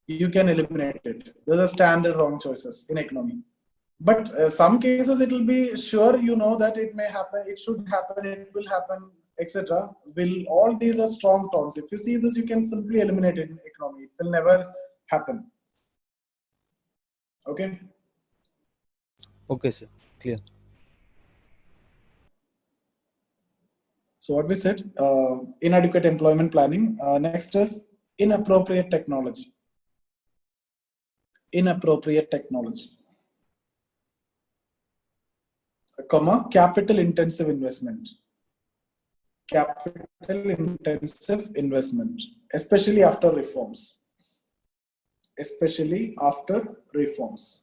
you can eliminate it. Those are standard wrong choices in economy. But some cases it will be sure you know that it may happen, it should happen, it will happen, etc. Will all these are strong tones. If you see this, you can simply eliminate it in economy. It will never happen. Okay. Okay, sir. Clear. So what we said, inadequate employment planning. Next is inappropriate technology. Inappropriate technology. Comma, capital intensive investment. Capital intensive investment, especially after reforms. Especially after reforms.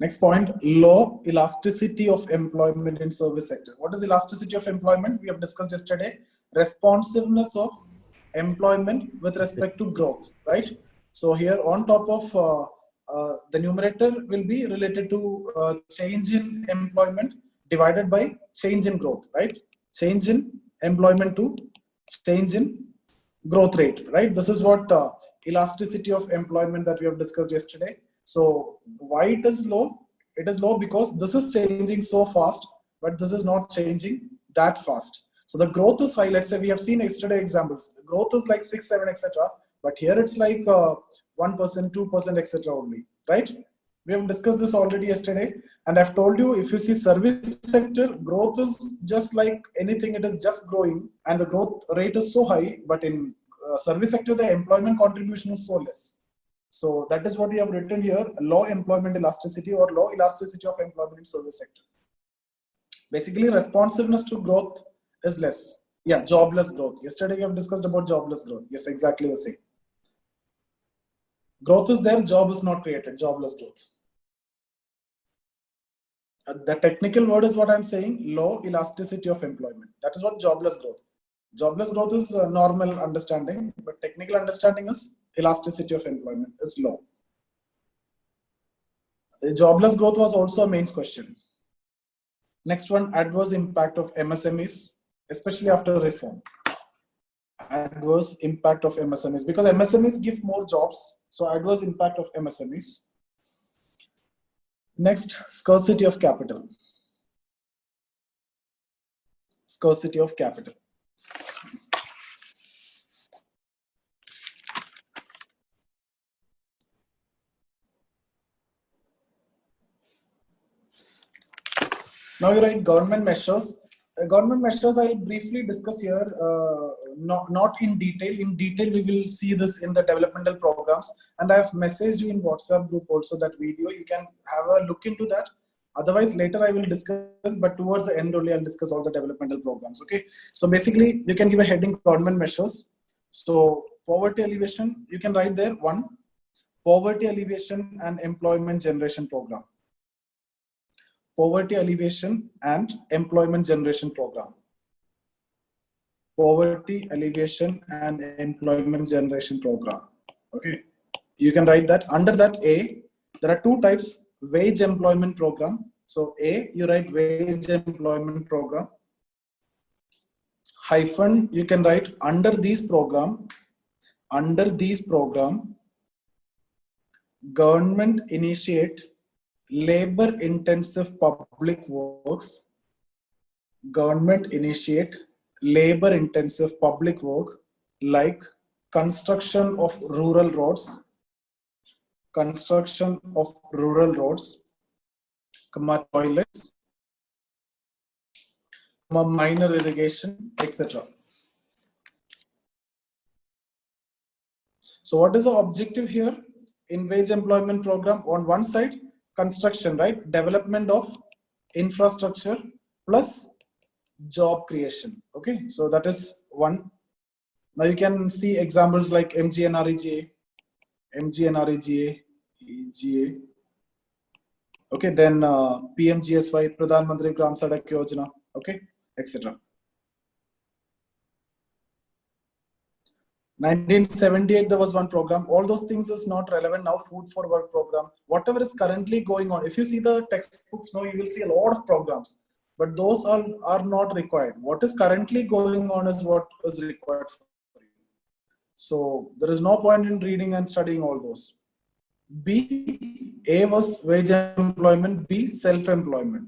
Next point, low elasticity of employment in service sector. What is elasticity of employment? We have discussed yesterday. Responsiveness of employment with respect to growth, right? So here on top of the numerator will be related to change in employment divided by change in growth, right? Change in employment to change in growth rate, right? This is what elasticity of employment that we have discussed yesterday. So why it is low? It is low because this is changing so fast, but this is not changing that fast. So the growth is high. Let's say we have seen yesterday examples. The growth is like 6, 7, etc. But here it's like 1%, 2%, etc. only, right? We have discussed this already yesterday. And I've told you, if you see service sector, growth is just like anything. It is just growing and the growth rate is so high. But in service sector, the employment contribution is so less. So that is what we have written here, low employment elasticity or low elasticity of employment in service sector. Basically, responsiveness to growth is less. Yeah, jobless growth. Yesterday we have discussed about jobless growth. Yes, exactly the same. Growth is there, job is not created, jobless growth. The technical word is what I'm saying, low elasticity of employment. That is what jobless growth. Jobless growth is normal understanding, but technical understanding is elasticity of employment is low. Jobless growth was also a mains question. Next one, adverse impact of MSMEs, especially after reform. Adverse impact of MSMEs, because MSMEs give more jobs. So adverse impact of MSMEs. Next, scarcity of capital. Scarcity of capital. Now you write government measures. Government measures I'll briefly discuss here, not in detail. In detail, we will see this in the developmental programs. And I have messaged you in WhatsApp group also that video. You can have a look into that. Otherwise, later I will discuss, but towards the end only I'll discuss all the developmental programs. Okay. So basically, you can give a heading government measures. So poverty alleviation, you can write there 1, poverty alleviation and employment generation program. Poverty alleviation and employment generation program. Poverty alleviation and employment generation program. Okay, you can write that. Under that A, there are 2 types, wage employment program. So A, you write wage employment program. Hyphen, you can write under these program, government initiate labor intensive public works, government initiate labor intensive public work like construction of rural roads, toilets, minor irrigation, etc. So what is the objective here in wage employment program? On one side, construction, right? Development of infrastructure plus job creation. Okay, so that is one. Now you can see examples like MGNREGA, EGA. Okay, then PMGSY, Pradhan Mantri Gram Sadak Yojana, okay, etc. 1978 there was one program. All those things is not relevant now. Food for work program, whatever is currently going on. If you see the textbooks now, you will see a lot of programs, but those are not required. What is currently going on is what is required for you. So there is no point in reading and studying all those. B, A was wage employment, B, self-employment.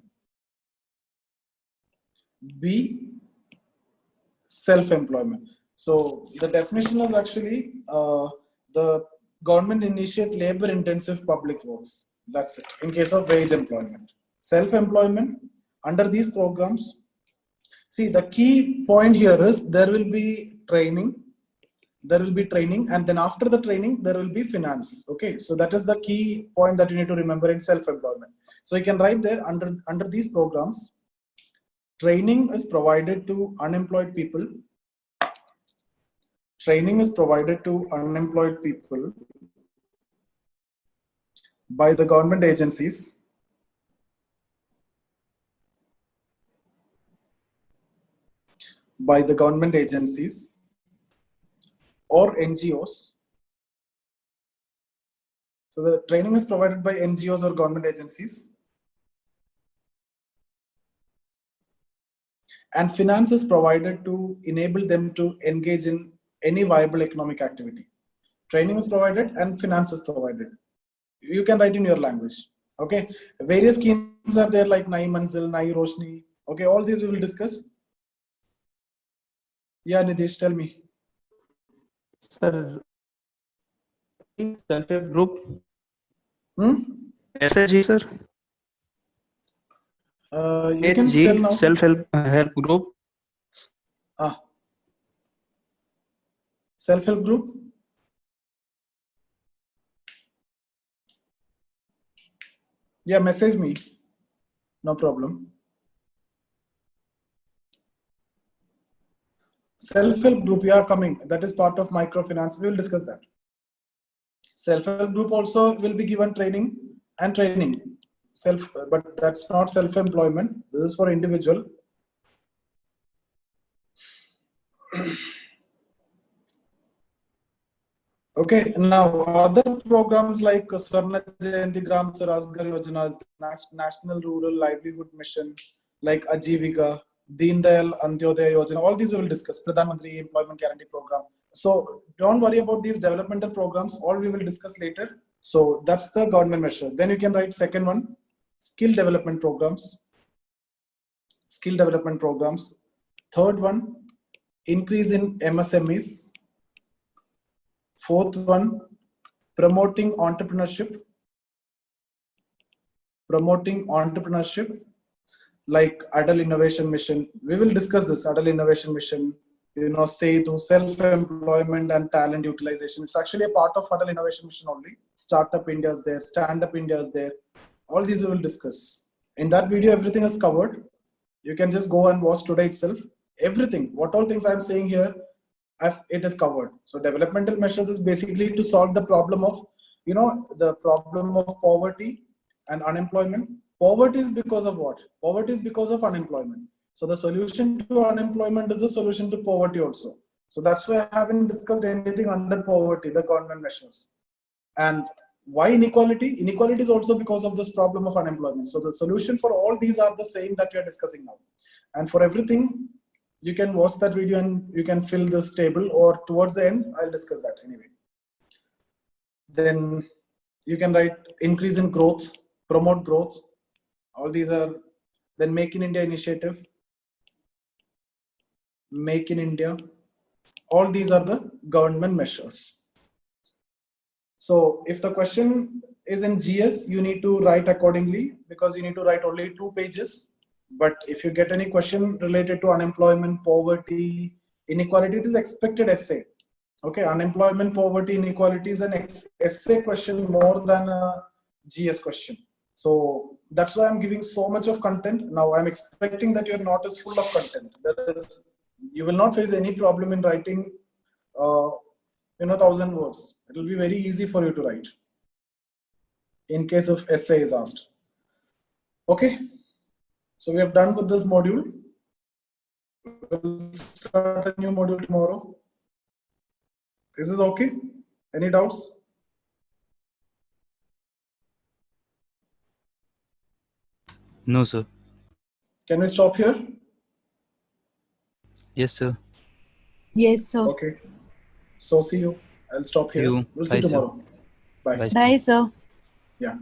B, self-employment. So the definition is actually the government initiate labor-intensive public works. That's it. In case of wage employment, self-employment under these programs. See, the key point here is there will be training. There will be training, and then after the training, there will be finance. Okay, so that is the key point that you need to remember in self-employment. So you can write there under these programs, training is provided to unemployed people. Training is provided to unemployed people by the government agencies. By the government agencies or NGOs. So the training is provided by NGOs or government agencies. And finance is provided to enable them to engage in any viable economic activity. Training is provided and finance is provided. You can write in your language. Okay. Various schemes are there like Nai Manzil, Nai Roshni. Okay. All these we will discuss. Yeah, Nidesh, tell me. Sir, self-help group. SHG, sir. You can tell now. Self-help group. Self-help group. Yeah, message me. No problem. Self-help group, yeah, coming. That is part of microfinance. We will discuss that. Self-help group also will be given training and training. But that's not self-employment. This is for individual. Okay, now other programs like Swarna Jayanti Gram Swarajgar Yojana, National Rural Livelihood Mission, like Ajivika, Deen Dayal Antyodaya Yojana, all these we will discuss. Pradhan Mantri Employment Guarantee Program. So don't worry about these developmental programs, all we will discuss later. So that's the government measures. Then you can write second one, skill development programs. Skill development programs. Third one, increase in MSMEs. Fourth one, promoting entrepreneurship. Promoting entrepreneurship, like Adal Innovation Mission. We will discuss this, Adal Innovation Mission, Setu, self-employment and talent utilization. It's actually a part of Adal Innovation Mission only. Startup India is there, Stand Up India is there. All these we will discuss. In that video, everything is covered. You can just go and watch today itself. Everything, what all things I'm saying here, it is covered. So developmental measures is basically to solve the problem of, the problem of poverty and unemployment. Poverty is because of what? Poverty is because of unemployment. So the solution to unemployment is the solution to poverty also. So that's why I haven't discussed anything under poverty, the government measures. And why inequality? Inequality is also because of this problem of unemployment. So the solution for all these are the same that we are discussing now. And for everything, you can watch that video and you can fill this table, or towards the end, I'll discuss that anyway. Then you can write increase in growth, promote growth. All these are, then Make in India initiative. Make in India. All these are the government measures. So if the question is in GS, you need to write accordingly, because you need to write only 2 pages. But if you get any question related to unemployment, poverty, inequality, it is expected essay. Okay, unemployment, poverty, inequality is an essay question more than a GS question. So that's why I'm giving so much of content. Now I'm expecting that your note is full of content. That is, you will not face any problem in writing, 1,000 words. It will be very easy for you to write in case of essay is asked. Okay. So we have done with this module. We'll start a new module tomorrow. This is okay. Any doubts? No, sir. Can we stop here? Yes, sir. Yes, sir. Okay. So see you. I'll stop here. You. We'll see Bye, sir. tomorrow. Bye. Bye, sir. Bye, sir. Yeah.